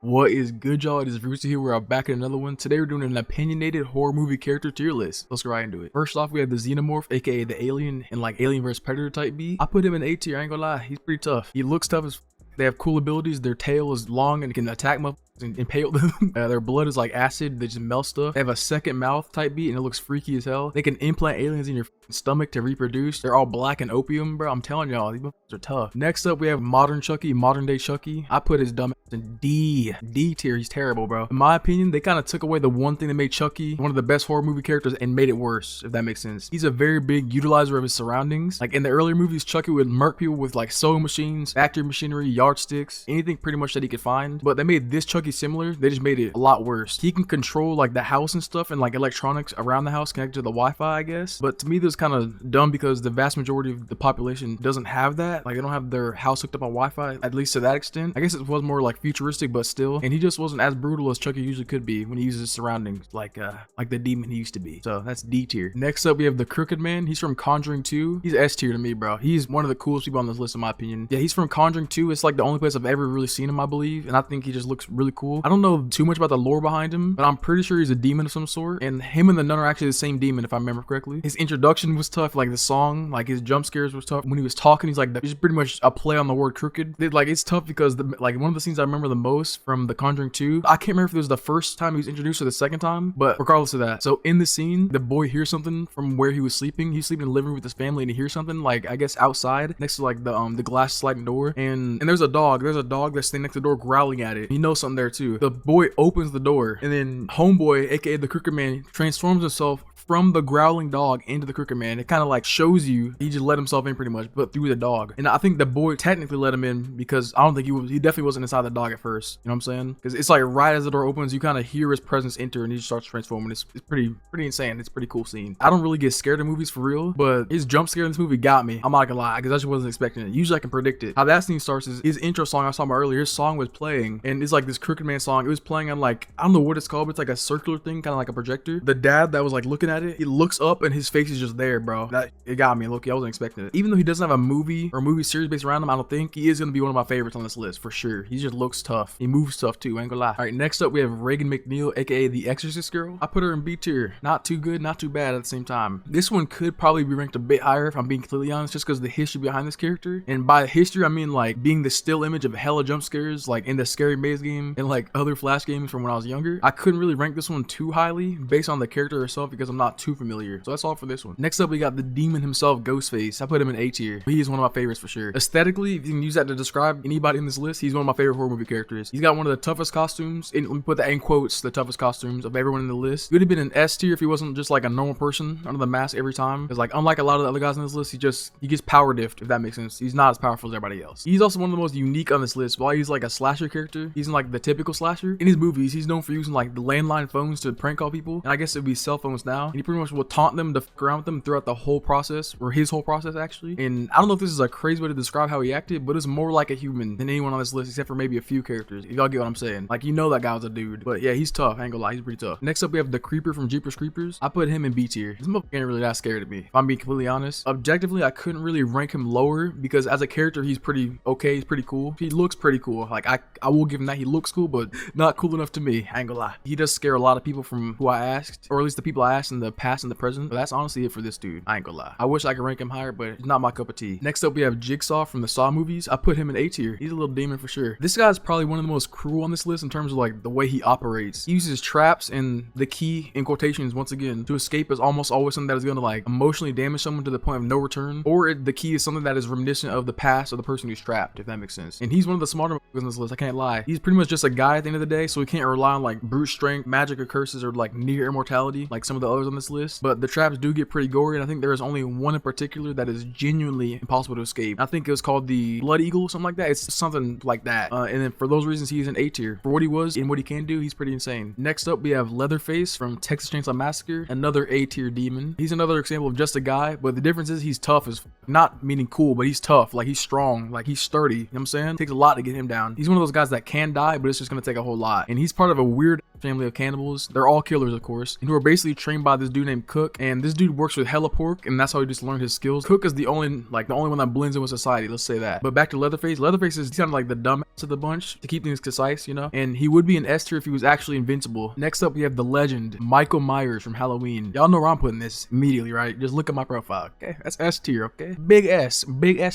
What is good, y'all? It is Rooster here. We're back in another one. Today we're doing an opinionated horror movie character tier list. Let's go right into it. First off, we have the Xenomorph, aka the alien and like Alien vs Predator type B. I put him in A tier. I ain't gonna lie, he's pretty tough. He looks tough as. They have cool abilities. Their tail is long and can attack motherfuckers and impale them. Their blood is like acid. They just melt stuff. They have a second mouth type beat and it looks freaky as hell. They can implant aliens in your stomach to reproduce. They're all black and opium, bro. I'm telling y'all, these motherfuckers are tough. Next up, we have modern Chucky, modern day Chucky. I put his dumb ass in D tier. He's terrible, bro. In my opinion, they kind of took away the one thing that made Chucky one of the best horror movie characters and made it worse, if that makes sense. He's a very big utilizer of his surroundings. Like in the earlier movies, Chucky would murk people with like sewing machines, factory machinery, yardsticks, anything pretty much that he could find. But they made this Chucky similar. They just made it a lot worse. He can control like the house and stuff and like electronics around the house connected to the Wi-Fi, I guess. But to me, this is kind of dumb because the vast majority of the population doesn't have that. Like they don't have their house hooked up on Wi-Fi, at least to that extent. I guess it was more like futuristic, but still. And he just wasn't as brutal as Chucky usually could be when he uses his surroundings, like the demon he used to be. So that's D tier. Next up, we have the Crooked Man. He's from Conjuring 2. He's S tier to me, bro. He's one of the coolest people on this list, in my opinion. Yeah, he's from Conjuring 2. It's like the only place I've ever really seen him, I believe. And I think he just looks really cool. I don't know too much about the lore behind him, but I'm pretty sure he's a demon of some sort. And him and the nun are actually the same demon, if I remember correctly. His introduction was tough, like the song, like his jump scares was tough. When he was talking, he's like, it's pretty much a play on the word crooked. Like it's tough because like one of the scenes I remember the most from the Conjuring 2, I can't remember if it was the first time he was introduced or the second time, but regardless of that. So in the scene, the boy hears something from where he was sleeping. He's sleeping in the living room with his family and he hears something, like I guess outside next to like the glass sliding door. And there's a dog that's standing next to the door growling at it. He knows something there too. The boy opens the door and then homeboy, aka the Crooked Man, transforms himself from the growling dog into the Crooked Man. It kind of like shows you he just let himself in pretty much, but through the dog. And I think the boy technically let him in because I don't think he definitely wasn't inside the dog at first. You know what I'm saying? Because it's like right as the door opens, you kind of hear his presence enter and he just starts transforming. It's pretty insane. It's a pretty cool scene. I don't really get scared of movies for real, but his jump scare in this movie got me. I'm not gonna lie, because I just wasn't expecting it. Usually I can predict it. How that scene starts is his intro song I was talking about earlier. His song was playing and it's like this Crooked Man song. It was playing on like, I don't know what it's called, but it's like a circular thing, kind of like a projector. The dad that was like looking at it, he looks up and his face is just there, bro. It got me. Look, I wasn't expecting it. Even though he doesn't have a movie or movie series based around him, I don't think he is gonna be one of my favorites on this list for sure. He just looks tough. He moves tough too. I ain't gonna lie. All right, next up we have Reagan McNeil, aka the Exorcist girl. I put her in B tier. Not too good, not too bad at the same time. This one could probably be ranked a bit higher if I'm being completely honest, just because of the history behind this character. And by history, I mean like being the still image of hella jump scares, like in the Scary Maze game and like other Flash games from when I was younger. I couldn't really rank this one too highly based on the character herself because I'm not too familiar. So that's all for this one. Next up, we got the demon himself, Ghostface. I put him in A tier. He is one of my favorites for sure. Aesthetically, if you can use that to describe anybody in this list, he's one of my favorite horror movie characters. He's got one of the toughest costumes, and let me put that in quotes, the toughest costumes of everyone in the list. He would have been an S tier if he wasn't just like a normal person under the mask every time. Because like unlike a lot of the other guys on this list, he gets power diffed, if that makes sense. He's not as powerful as everybody else. He's also one of the most unique on this list. While he's like a slasher character, he's in like the typical slasher. In his movies, he's known for using like the landline phones to prank call people, and I guess it would be cell phones now. And he pretty much will taunt them to fuck around with them throughout the whole process, or his whole process actually. And I don't know if this is a crazy way to describe how he acted, but it's more like a human than anyone on this list except for maybe a few characters, if y'all get what I'm saying. Like, you know that guy was a dude. But yeah, he's tough. I ain't gonna lie, he's pretty tough. Next up, we have the Creeper from Jeepers Creepers. I put him in B tier. This motherfucker ain't really that scared of me, if I'm being completely honest. Objectively, I couldn't really rank him lower because as a character, he's pretty okay. He's pretty cool. He looks pretty cool. Like, I will give him that. He looks cool, but not cool enough to me. I ain't gonna lie. He does scare a lot of people from who I asked, or at least the people I asked in the past and the present. But that's honestly it for this dude. I ain't gonna lie. I wish I could rank him higher, but it's not my cup of tea. Next up, we have Jigsaw from the Saw movies. I put him in A tier. He's a little demon for sure. This guy's probably one of the most cruel on this list in terms of like the way he operates. He uses traps, and the key in quotations once again to escape is almost always something that is gonna like emotionally damage someone to the point of no return, or the key is something that is reminiscent of the past of the person who's trapped, if that makes sense. And he's one of the smarter on this list. I can't lie. He's pretty much just a guy at the end of the day, so he can't rely on like brute strength, magic, or curses, or like near immortality like some of the others on this list. But the traps do get pretty gory, and I think there is only one in particular that is genuinely impossible to escape. I think it was called the Blood Eagle or something like that. It's something like that. And then for those reasons, he's an A tier. For what he was and what he can do, he's pretty insane. Next up, we have Leatherface from Texas Chainsaw Massacre, another A tier demon. He's another example of just a guy, but the difference is he's tough as not meaning cool, but he's tough. Like he's strong, like he's sturdy. You know what I'm saying? It takes a lot to get him down. He's one of those guys that can die, but it's just gonna take a whole lot. And he's part of a weird family of cannibals. They're all killers, of course, and who are basically trained by this dude named Cook. And this dude works with hella pork, and that's how he just learned his skills. Cook is the only one that blends in with society, let's say that. But back to Leatherface. Leatherface is kind of like the dumb to the bunch to keep things concise, you know? And he would be an S tier if he was actually invincible. Next up, we have the legend, Michael Myers from Halloween. Y'all know where I'm putting this immediately, right? Just look at my profile, okay? That's S tier, okay? Big S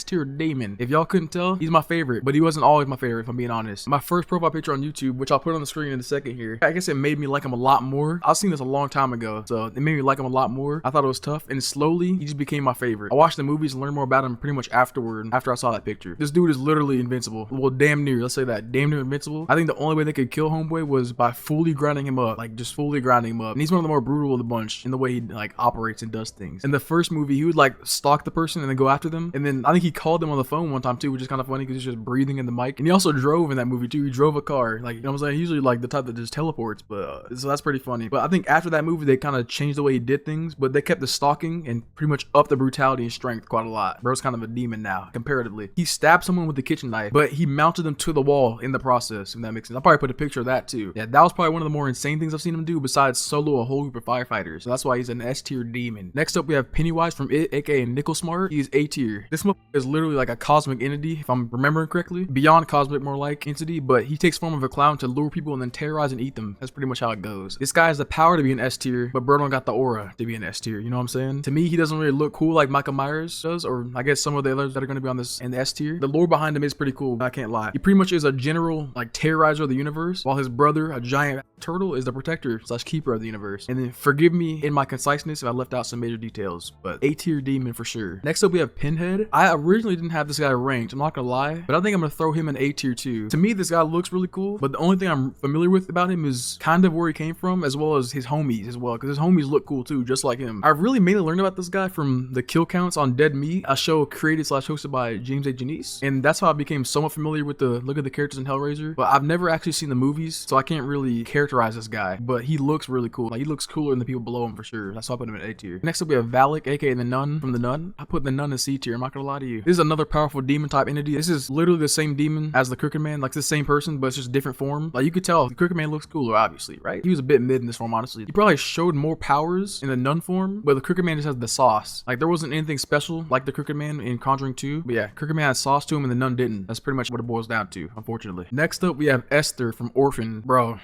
tier demon. If y'all couldn't tell, he's my favorite, but he wasn't always my favorite, if I'm being honest. My first profile picture on YouTube, which I'll put on the screen in a second here, I guess it made me like him a lot more. I've seen this a long time ago, so it made me like him a lot more. I thought it was tough, and slowly, he just became my favorite. I watched the movies and learned more about him pretty much afterward, after I saw that picture. This dude is literally invincible. Well, damn near, let's say that. Damn near invincible. I think the only way they could kill Homeboy was by fully grinding him up, like just fully grinding him up. And he's one of the more brutal of the bunch in the way he like operates and does things. In the first movie, he would like stalk the person and then go after them. And then I think he called them on the phone one time too, which is kind of funny because he's just breathing in the mic. And he also drove in that movie too. He drove a car. Like, you know what I'm saying? He's usually like the type that just teleports, but so that's pretty funny. But I think after that movie, they kind of changed the way he did things, but they kept the stalking and pretty much upped the brutality and strength quite a lot. Bro's kind of a demon now, comparatively. He stabbed someone with the kitchen knife, but he mounted them to the wall in the process, if that makes sense. I'll probably put a picture of that too. Yeah, that was probably one of the more insane things I've seen him do besides solo a whole group of firefighters. So that's why he's an S tier demon. Next up, we have Pennywise from It, aka Nickel Smart. He's A tier. This motherfucker is literally like a cosmic entity, if I'm remembering correctly. Beyond cosmic, more like entity, but he takes form of a clown to lure people and then terrorize and eat them. That's pretty much how it goes. This guy has the power to be an S tier, but bro don't got the aura to be an S tier. You know what I'm saying? To me, he doesn't really look cool like Michael Myers does, or I guess some of the others that are going to be on this in the S tier. The lore behind him is pretty cool, I can't lie. He pretty much is a general like terrorizer of the universe, while his brother, a giant turtle, is the protector / keeper of the universe. And then forgive me in my conciseness if I left out some major details, but A tier demon for sure. Next up, we have Pinhead. I originally didn't have this guy ranked, I'm not gonna lie, but I think I'm gonna throw him in A tier too. To me, this guy looks really cool, but the only thing I'm familiar with about him is kind of where he came from, as well as his homies as well, because his homies look cool too, just like him. I really mainly learned about this guy from the kill counts on Dead Meat, a show created / hosted by James A. Janice, and that's how I became somewhat familiar with the look of the characters in Hellraiser. But I've never actually seen the movies, so I can't really characterize this guy, but he looks really cool. Like, he looks cooler than the people below him for sure. That's why I put him in A tier. Next up, we have Valak, aka the Nun from the Nun. I put the Nun in C tier. I'm not gonna lie to you. This is another powerful demon type entity. This is literally the same demon as the Crooked Man, like it's the same person, but it's just different form. Like, you could tell the Crooked Man looks cooler, obviously, right? He was a bit mid in this form, honestly. He probably showed more powers in the Nun form, but the Crooked Man just has the sauce. Like, there wasn't anything special like the Crooked Man in Conjuring 2, but yeah, Crooked Man had sauce to him and the Nun didn't. That's pretty much what it boils down to, unfortunately. Next up, we have Esther from Orphan. Bro,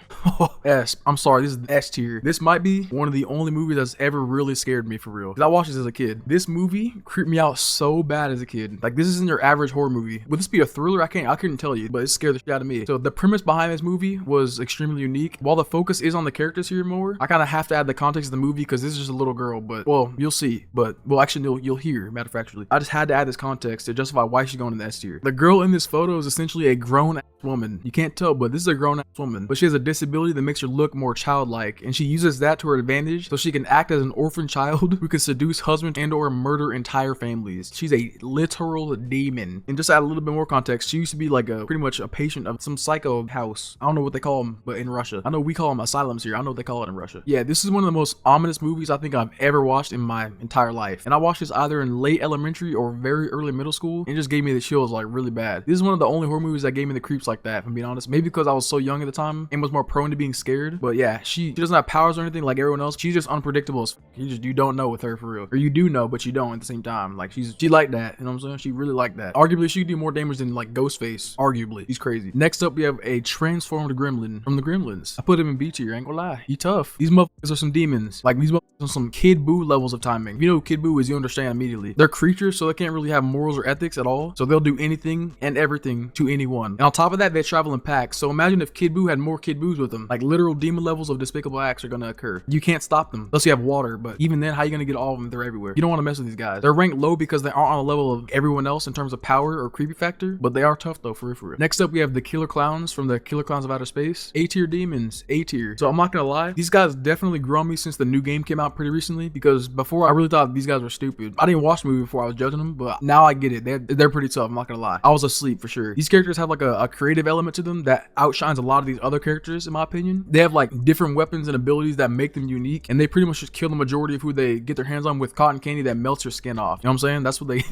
I'm sorry, this is S tier. This might be one of the only movies that's ever really scared me for real, because I watched this as a kid. This movie creeped me out so bad as a kid. Like, this isn't your average horror movie. Would this be a thriller? I couldn't tell you, but it scared the shit out of me. So the premise behind this movie was extremely unique. While the focus is on the characters here more, I kind of have to add the context of the movie because this is just a little girl, but well, you'll see. But well, actually, you'll hear, matter of factly. I just had to add this context to justify why she's going in the S tier. The girl in this photo is essentially a grown ass woman. You can't tell, but this is a grown ass woman, but she has a disability that makes her look more childlike, and she uses that to her advantage so she can act as an orphan child who can seduce husbands and or murder entire families. She's a literal demon. And just to add a little bit more context, she used to be like pretty much a patient of some psycho house. I don't know what they call them, but in Russia. I know we call them asylums here. I don't know what they call it in Russia. Yeah, this is one of the most ominous movies I think I've ever watched in my entire life. And I watched this either in late elementary or very early middle school, and it just gave me the chills like really bad. This is one of the only horror movies that gave me the creeps like that, if I'm being honest. Maybe because I was so young at the time and was more prone to being scared. But yeah, she doesn't have powers or anything like everyone else. She's just unpredictable as you don't know with her for real. Or you do know, but you don't at the same time. Like, she like that, you know what I'm saying? She really like that. Arguably, she could do more damage than like Ghostface. Arguably. He's crazy. Next up, we have a transformed gremlin from the Gremlins. I put him in B tier, I ain't gonna lie. He tough. These motherfuckers are some demons. Like, these motherfuckers are some Kid Boo levels of timing. If you know who Kid Boo is, you understand immediately. They're creatures, so they can't really have morals or ethics at all. So they'll do anything and everything to anyone. And on top of that, they travel in packs. So imagine if Kid Boo had more Kid Boos with them. Like, literal demon levels of despicable acts are gonna occur. You can't stop them unless you have water, but even then, how you gonna get all of them? They're everywhere. You don't want to mess with these guys. They're ranked low because they aren't on a level of everyone else in terms of power or creepy factor, but they are tough though, for real. Next up, we have the Killer Clowns from the Killer Clowns of Outer Space. A tier demons, A tier. So I'm not gonna lie, these guys definitely grew on me since the new game came out pretty recently, because before I really thought these guys were stupid. I didn't watch the movie before I was judging them, but now I get it. They're pretty tough, I'm not gonna lie. I was asleep for sure. These characters have like a creative element to them that outshines a lot of these other characters, in my opinion. They have like different weapons and abilities that make them unique, and they pretty much just kill the majority of who they get their hands on with cotton candy that melts your skin off. You know what I'm saying? That's what they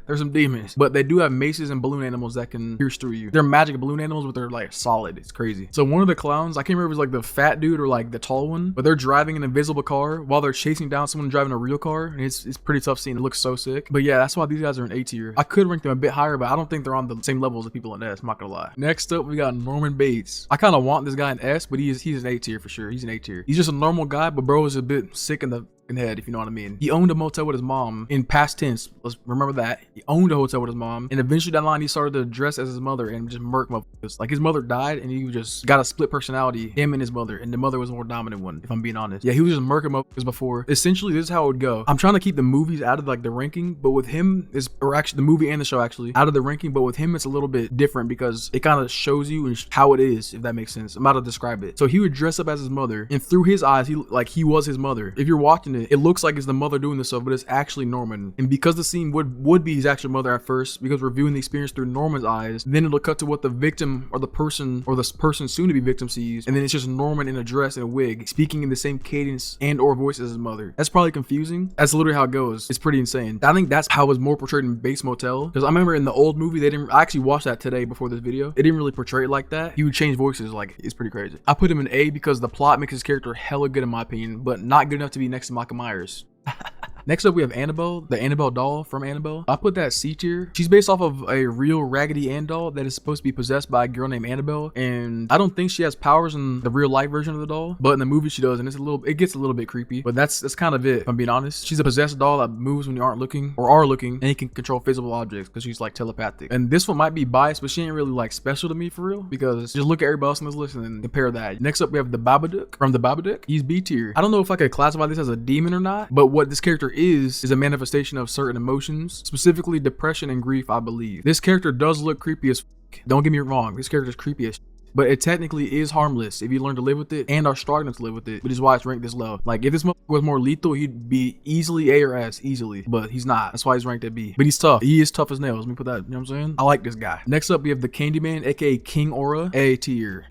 they're some demons. But they do have maces and balloon animals that can pierce through you. They're magic balloon animals, but they're like solid. It's crazy. So one of the clowns, I can't remember if it was like the fat dude or like the tall one, but they're driving an invisible car while they're chasing down someone driving a real car, and it's pretty tough scene. It looks so sick. But yeah, that's why these guys are in A tier. I could rank them a bit higher, but I don't think they're on the same level as the people in S. S, I'm not gonna lie. Next up, we got Norman Bates. I kind of want this guy in S, but he's an A tier for sure. He's an A tier. He's just a normal guy, but bro is a bit sick in the head, if you know what I mean. He owned a motel with his mom. In past tense, let's remember that. He owned a hotel with his mom, and eventually down the line, he started to dress as his mother and just murk motherfuckers. Like, his mother died, and he just got a split personality, him and his mother, and the mother was the more dominant one, if I'm being honest. Yeah, he was just murking motherfuckers before. Essentially, this is how it would go. I'm trying to keep the movies out of like the ranking, but with him, or actually the movie and the show actually, out of the ranking, but with him, it's a little bit different because it kind of shows you how it is, if that makes sense. I'm about to describe it. So he would dress up as his mother, and through his eyes, he was his mother. If you're watching it, it looks like it's the mother doing this stuff, but it's actually Norman. And because the scene would be his actual mother at first, because we're viewing the experience through Norman's eyes, then it'll cut to what the victim or the person soon to be victim sees, and then it's just Norman in a dress and a wig speaking in the same cadence and or voice as his mother. That's probably confusing. That's literally how it goes. It's pretty insane. I think that's how it was more portrayed in Bates Motel, because I remember in the old movie I actually watched that today before this video. They didn't really portray it like that. He would change voices. Like, it's pretty crazy. I put him in A because the plot makes his character hella good in my opinion, but not good enough to be next to Michael Myers. Next up, we have Annabelle, the Annabelle doll from Annabelle. I put that C tier. She's based off of a real Raggedy Ann doll that is supposed to be possessed by a girl named Annabelle, and I don't think she has powers in the real life version of the doll, but in the movie she does, and it gets a little bit creepy. But that's kind of it, if I'm being honest. She's a possessed doll that moves when you aren't looking or are looking, and he can control visible objects because she's like telepathic. And this one might be biased, but she ain't really like special to me for real, because just look at everybody else on this list and then compare that. Next up, we have the Babadook from the Babadook. He's B tier. I don't know if I could classify this as a demon or not, but what this character is a manifestation of certain emotions, specifically depression and grief, I believe. This character does look creepy as f. Don't get me wrong, this character is creepy as but it technically is harmless if you learn to live with it and are struggling to live with it, which is why it's ranked this low. Like, if this motherfucker was more lethal, he'd be easily A or S, easily, but he's not. That's why he's ranked at B. But he's tough. He is tough as nails. Let me put that, you know what I'm saying? I like this guy. Next up, we have the Candyman, aka King Aura, A tier.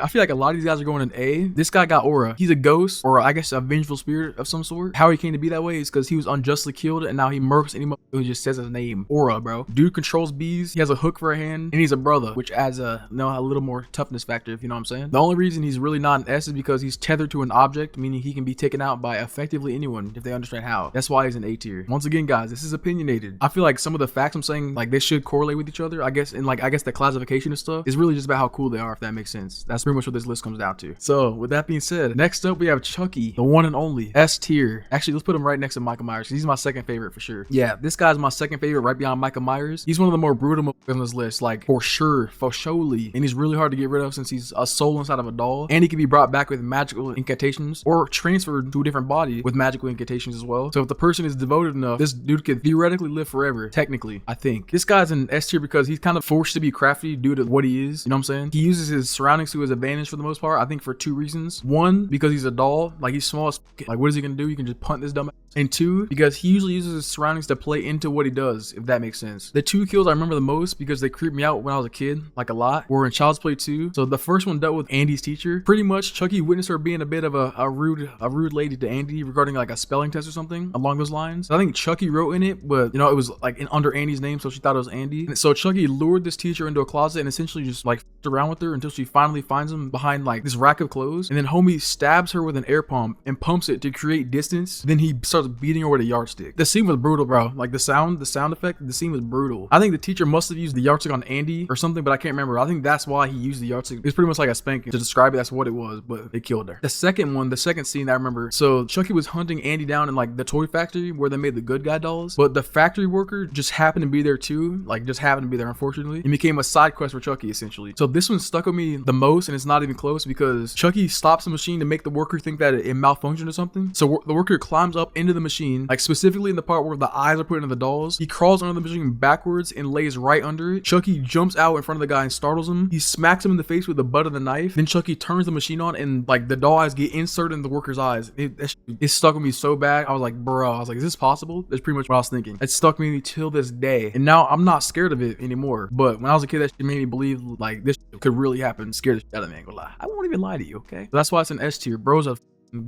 I feel like a lot of these guys are going in A. This guy got aura. He's a ghost, or I guess a vengeful spirit of some sort. How he came to be that way is because he was unjustly killed, and now he murks any motherfucker who just says his name. Aura, bro. Dude controls bees. He has a hook for a hand, and he's a brother, which adds a little more toughness factor, if you know what I'm saying. The only reason he's really not an S is because he's tethered to an object, meaning he can be taken out by effectively anyone if they understand how. That's why he's an A tier. Once again, guys, this is opinionated. I feel like some of the facts I'm saying, like, they should correlate with each other, I guess, and like, I guess the classification of stuff is really just about how cool they are, if that makes sense. That's pretty much what this list comes down to. So with that being said, next up we have Chucky, the one and only, S tier. Actually, let's put him right next to Michael Myers. He's my second favorite for sure. Yeah, this guy's my second favorite right behind Michael Myers. He's one of the more brutal motherfuckers on this list, like, for sure, for surely. And he's really hard to get rid of since he's a soul inside of a doll, and he can be brought back with magical incantations or transferred to a different body with magical incantations as well. So if the person is devoted enough, this dude could theoretically live forever, technically. I think this guy's an S tier because he's kind of forced to be crafty due to what he is, you know what I'm saying? He uses his surroundings to his advantage for the most part, I think, for two reasons. One, because he's a doll, like, he's small as f***. Like, what is he gonna do? You can just punt this dumb ass. And two, because he usually uses his surroundings to play into what he does, if that makes sense. The two kills I remember the most because they creeped me out when I was a kid, like a lot, were in Child's Play 2. So the first one dealt with Andy's teacher. Pretty much Chucky witnessed her being a bit of a rude lady to Andy regarding like a spelling test or something along those lines. So I think Chucky wrote in it, but you know, it was like under Andy's name, so she thought it was Andy. And so Chucky lured this teacher into a closet and essentially just like f***ed around with her until she finally finds him behind like this rack of clothes. And then homie stabs her with an air pump and pumps it to create distance. Then he starts beating her with a yardstick. The scene was brutal, bro. Like the sound effect, the scene was brutal. I think the teacher must have used the yardstick on Andy or something, but I can't remember. I think that's why he used the yardstick. It's pretty much like a spanking. To describe it, that's what it was, but they killed her. The second scene I remember, so Chucky was hunting Andy down in like the toy factory where they made the good guy dolls, but the factory worker just happened to be there too, like just happened to be there unfortunately, and became a side quest for Chucky essentially. So this one stuck with me the most, and it's not even close because Chucky stops the machine to make the worker think that it malfunctioned or something. So the worker climbs up into the machine, like specifically in the part where the eyes are put into the dolls. He crawls under the machine backwards and lays right under it. Chucky jumps out in front of the guy and startles him. He smacks him in the face with the butt of the knife. Then Chucky turns the machine on and like the doll eyes get inserted in the worker's eyes. It stuck with me so bad. I was like, bro, I was like, is this possible? That's pretty much what I was thinking. It stuck with me till this day. And now I'm not scared of it anymore. But when I was a kid, that shit made me believe like this could really happen. Scared the shit out of me, I ain't gonna lie. I won't even lie to you, okay? So that's why it's an S tier. Bro's a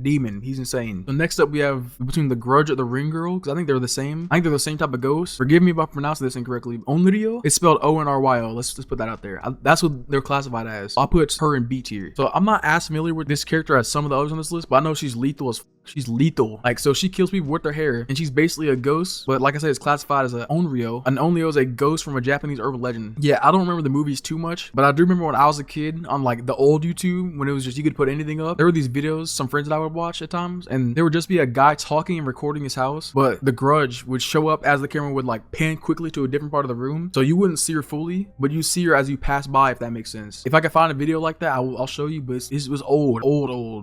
demon. He's insane. So next up we have between the Grudge or the Ring Girl, because I think they're the same. I think they're the same type of ghost. Forgive me if I pronounce this incorrectly. Onryo, it's spelled O-N-R-Y-O. Let's just put that out there. That's what they're classified as. I'll put her in B tier. So I'm not as familiar with this character as some of the others on this list, but I know she's lethal as f. She's lethal. Like, so she kills people with her hair, and she's basically a ghost. But like I said, it's classified as an onryo. An onryo is a ghost from a Japanese urban legend. Yeah, I don't remember the movies too much, but I do remember when I was a kid on like the old YouTube when it was just you could put anything up. There were these videos some friends that I would watch at times, and there would just be a guy talking and recording his house, but the Grudge would show up as the camera would like pan quickly to a different part of the room, so you wouldn't see her fully, but you see her as you pass by, if that makes sense. If I can find a video like that, I'll show you, but it was old.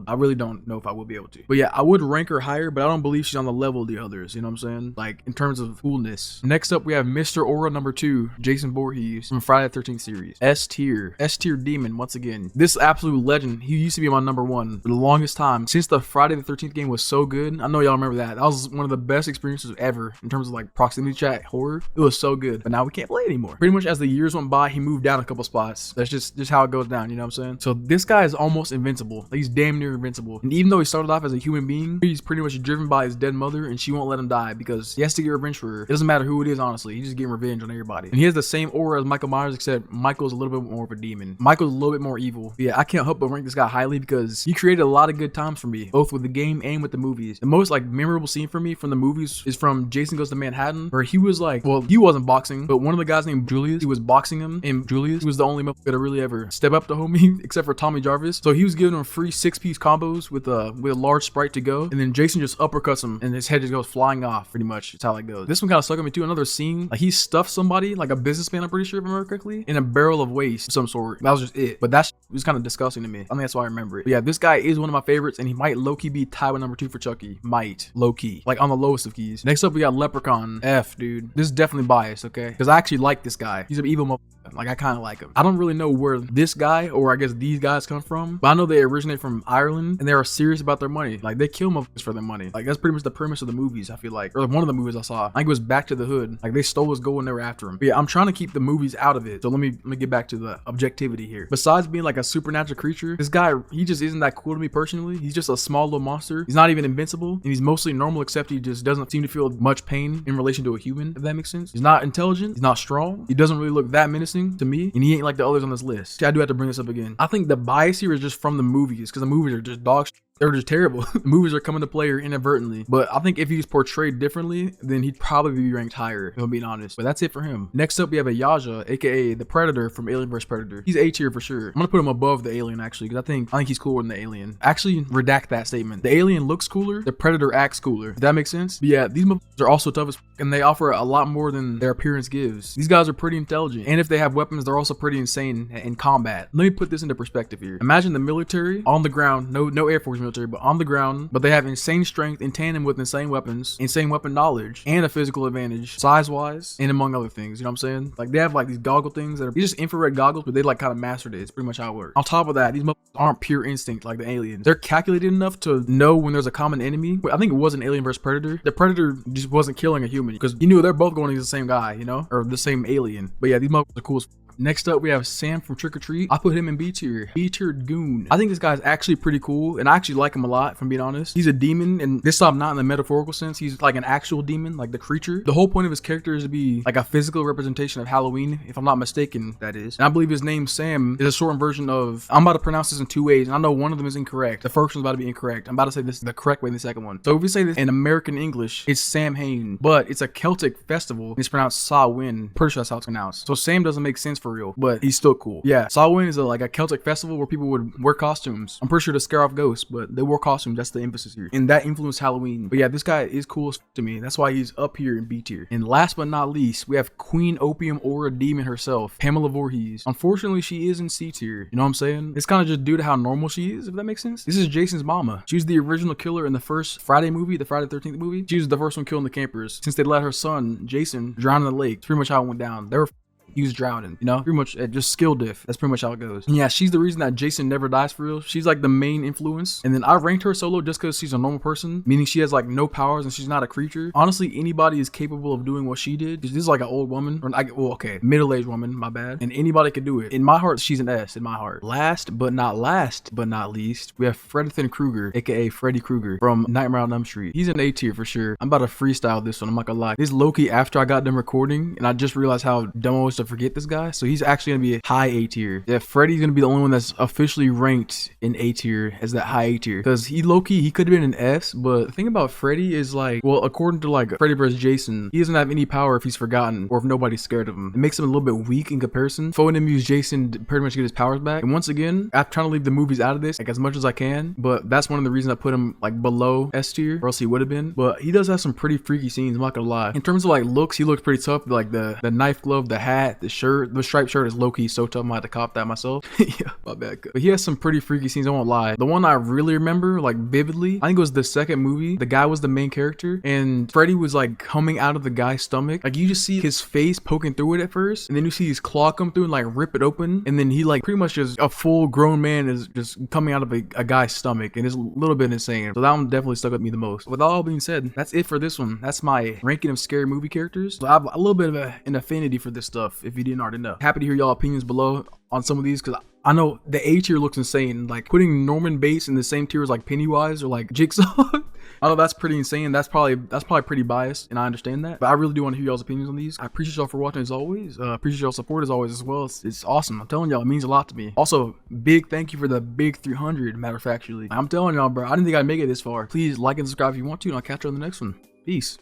I really don't know if I will be able to. But yeah, I would rank her higher, but I don't believe she's on the level of the others, you know what I'm saying? Like, in terms of coolness. Next up, we have Mr. Aura number 2, Jason Voorhees from Friday the 13th series. S tier demon, once again. This absolute legend. He used to be my number 1 for the longest time. Since the Friday the 13th game was so good, I know y'all remember that. That was one of the best experiences ever in terms of like proximity chat horror. It was so good, but now we can't play anymore. Pretty much as the years went by, he moved down a couple spots. That's just how it goes down, you know what I'm saying? So this guy is almost invincible. Like, he's damn near invincible. And even though he started off as a human being, he's pretty much driven by his dead mother, and she won't let him die because he has to get revenge for her. It doesn't matter who it is, honestly. He's just getting revenge on everybody. And he has the same aura as Michael Myers, except Michael's a little bit more of a demon. Michael's a little bit more evil. But yeah, I can't help but rank this guy highly because he created a lot of good times for me, both with the game and with the movies. The most like memorable scene for me from the movies is from Jason Goes to Manhattan, where he was like, well, he wasn't boxing, but one of the guys named Julius, he was boxing him, and Julius was the only motherfucker to really ever step up to homie, except for Tommy Jarvis. So he was giving him free 6-piece combos with a large Sprite to go, and then Jason just uppercuts him, and his head just goes flying off. Pretty much, that's how it goes. This one kind of stuck on me too. Another scene, like he stuffed somebody, like a businessman, I'm pretty sure if I remember correctly, in a barrel of waste of some sort. That was just it. But that was kind of disgusting to me. I think that's why I remember it. But yeah, this guy is one of my favorites, and he might low-key be tied with number 2 for Chucky. Might low-key, like on the lowest of keys. Next up, we got Leprechaun. F, dude. This is definitely biased, okay? Because I actually like this guy. He's an evil motherfucker. Like, I kind of like him. I don't really know where this guy, or I guess these guys, come from, but I know they originate from Ireland, and they are serious about their money. Like, they kill motherfuckers for their money. Like, that's pretty much the premise of the movies, I feel like. Or one of the movies I saw. I think it was Back to the Hood. Like, they stole his gold and they were after him. But yeah, I'm trying to keep the movies out of it. So let me get back to the objectivity here. Besides being like a supernatural creature, this guy, he just isn't that cool to me personally. He's just a small little monster. He's not even invincible, and he's mostly normal, except he just doesn't seem to feel much pain in relation to a human, if that makes sense. He's not intelligent. He's not strong. He doesn't really look that menacing to me, and he ain't like the others on this list. See, I do have to bring this up again. I think the bias here is just from the movies, because the movies are just dog shit. They're just terrible. The movies are coming to play here inadvertently. But I think if he's portrayed differently, then he'd probably be ranked higher, if I'm being honest. But that's it for him. Next up, we have a Yaja, aka the Predator from Alien vs. Predator. He's A tier for sure. I'm gonna put him above the Alien, actually, because I think he's cooler than the Alien. Actually, redact that statement. The Alien looks cooler, the Predator acts cooler. If that makes sense? But yeah, these motherfuckers are also tough as and they offer a lot more than their appearance gives. These guys are pretty intelligent, and if they have weapons, they're also pretty insane in combat. Let me put this into perspective here. Imagine the military on the ground, no Air Force military, but on the ground, but they have insane strength in tandem with insane weapons, insane weapon knowledge, and a physical advantage, size-wise, and among other things. You know what I'm saying? Like, they have like these goggle things that are just infrared goggles, but they like kind of mastered it. It's pretty much how it works. On top of that, these motherfuckers aren't pure instinct like the aliens. They're calculated enough to know when there's a common enemy. I think it was an Alien versus Predator. The Predator just wasn't killing a human because you knew they're both going against the same guy, you know, or the same alien. But yeah, these motherfuckers are cool as Next up, we have Sam from Trick or Treat. I put him in B tier. B tier goon. I think this guy's actually pretty cool, and I actually like him a lot, if I'm being honest. He's a demon, and this time not in the metaphorical sense. He's like an actual demon, like the creature. The whole point of his character is to be like a physical representation of Halloween, if I'm not mistaken, that is. And I believe his name, Sam, is a shortened version of, I'm about to pronounce this in two ways, and I know one of them is incorrect. The first one's about to be incorrect. I'm about to say this the correct way in the second one. So if we say this in American English, it's Samhain, but it's a Celtic festival, and it's pronounced Samhain. Pretty sure that's how it's pronounced. So Sam doesn't make sense for real, but he's still cool. Yeah, Samhain is like a Celtic festival where people would wear costumes. I'm pretty sure to scare off ghosts, but they wore costumes. That's the emphasis here, and that influenced Halloween. But yeah, this guy is cool as to me. That's why he's up here in B tier. And last but not least, we have Queen Opium Aura Demon herself, Pamela Voorhees. Unfortunately, she is in C tier. You know what I'm saying? It's kind of just due to how normal she is, if that makes sense. This is Jason's mama. She was the original killer in the first Friday movie, the Friday the 13th movie. She was the first one killing the campers since they let her son, Jason, drown in the lake. It's pretty much how it went down. They were he was drowning, you know, pretty much just skill diff. That's pretty much how it goes. And yeah, she's the reason that Jason never dies for real. She's like the main influence. And then I ranked her solo just because she's a normal person, meaning she has like no powers and she's not a creature. Honestly, anybody is capable of doing what she did. This is like an old woman, or well, okay, middle-aged woman, my bad. And anybody could do it. In my heart, she's an S in my heart. Last but not least, we have Freddy Krueger, aka Freddy Krueger from Nightmare on Elm Street. He's an A tier for sure. I'm about to freestyle this one. I'm not gonna lie. This low-key after I got done recording, and I just realized how dumb I was to to forget this guy. So he's actually gonna be a high A tier. Yeah, Freddy's gonna be the only one that's officially ranked in A tier as that high A tier. Because he low-key, he could have been an S, but the thing about Freddy is like, well, according to like Freddy vs. Jason, he doesn't have any power if he's forgotten or if nobody's scared of him. It makes him a little bit weak in comparison. Phoning him use Jason to pretty much get his powers back. And once again, I'm trying to leave the movies out of this like as much as I can, but that's one of the reasons I put him like below S tier, or else he would have been. But he does have some pretty freaky scenes, I'm not gonna lie. In terms of like looks, he looks pretty tough. Like the knife glove, the hat, the shirt, the striped shirt is low-key so tough. I might have to cop that myself. Yeah, my bad. But he has some pretty freaky scenes, I won't lie. The one I really remember like vividly, I think it was the second movie. The guy was the main character and Freddy was like coming out of the guy's stomach. Like you just see his face poking through it at first, and then you see his claw come through and like rip it open, and then he like pretty much just a full grown man is just coming out of a guy's stomach, and it's a little bit insane. So that one definitely stuck with me the most. With all being said, that's it for this one. That's my ranking of scary movie characters. So I have a little bit of an affinity for this stuff if you didn't already know. Happy to hear y'all opinions below on some of these, because I know the A tier looks insane. Like putting Norman Bates in the same tier as like Pennywise or like Jigsaw. I know that's pretty insane. That's probably pretty biased, and I understand that. But I really do want to hear y'all's opinions on these. I appreciate y'all for watching as always. Appreciate y'all's support as always as well. It's awesome. I'm telling y'all, it means a lot to me. Also, big thank you for the big 300. Matter of factually, I'm telling y'all, bro, I didn't think I'd make it this far. Please like and subscribe if you want to, and I'll catch you on the next one. Peace.